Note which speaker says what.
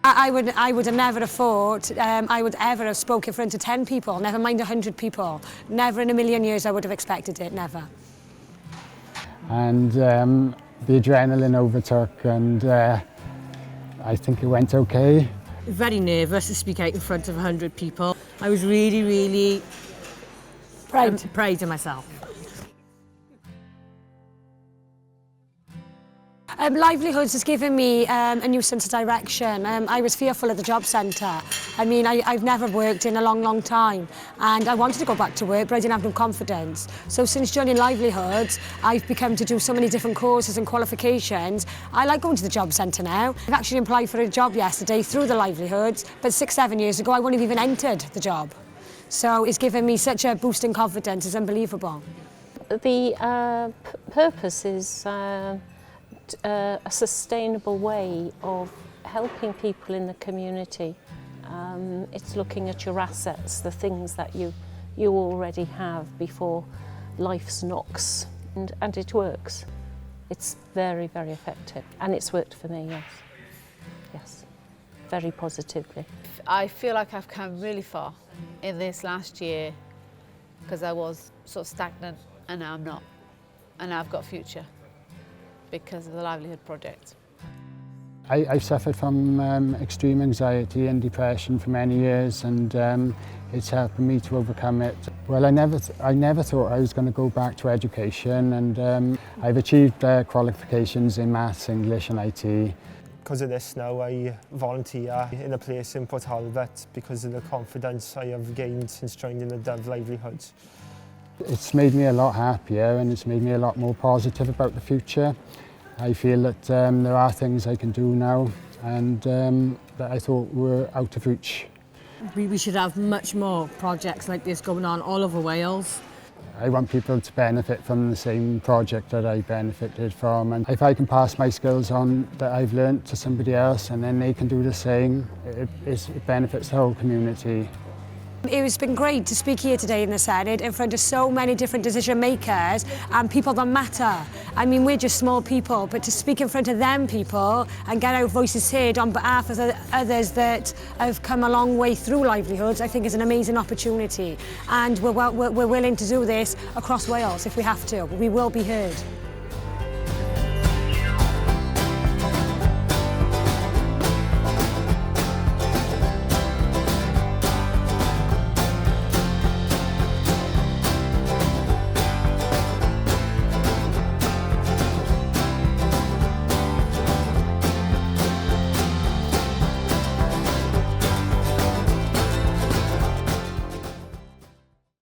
Speaker 1: I would have never have thought I would ever have spoken in front of 10 people, never mind 100 people. Never in a million years I would have expected it, never.
Speaker 2: And the adrenaline overtook, and I think it went okay.
Speaker 3: Very nervous to speak out in front of 100 people. I was really proud of myself.
Speaker 1: Livelihoods has given me a new sense of direction. I was fearful at the job centre. I mean, I've never worked in a long time, and I wanted to go back to work, but I didn't have no confidence. So since joining Livelihoods, I've become to do so many different courses and qualifications. I like going to the job centre now. I've actually applied for a job yesterday through the Livelihoods, but 6-7 years ago I wouldn't have even entered the job. So it's given me such a boost in confidence, it's unbelievable.
Speaker 4: The purpose is a sustainable way of helping people in the community. It's looking at your assets, the things that you already have before life's knocks, and it works. It's very effective, and it's worked for me, yes, very positively.
Speaker 5: I feel like I've come really far in this last year because I was sort of stagnant and now I'm not, and now I've got a future because of the Livelihood Project.
Speaker 2: I've suffered from extreme anxiety and depression for many years, and it's helping me to overcome it. Well, I never thought I was going to go back to education, and I've achieved qualifications in maths, English and IT.
Speaker 6: Because of this now, I volunteer in a place in Port Talbot because of the confidence I have gained since joining the Livelihoods.
Speaker 2: It's made me a lot happier, and it's made me a lot more positive about the future. I feel that there are things I can do now, and that I thought were out of reach.
Speaker 3: We should have much more projects like this going on all over Wales.
Speaker 2: I want people to benefit from the same project that I benefited from, and if I can pass my skills on that I've learnt to somebody else and then they can do the same, it benefits the whole community.
Speaker 1: It's been great to speak here today in the Senate in front of so many different decision makers and people that matter. I mean, we're just small people, but to speak in front of them people and get our voices heard on behalf of the others that have come a long way through Livelihoods, I think is an amazing opportunity. And we're willing to do this across Wales if we have to. We will be heard.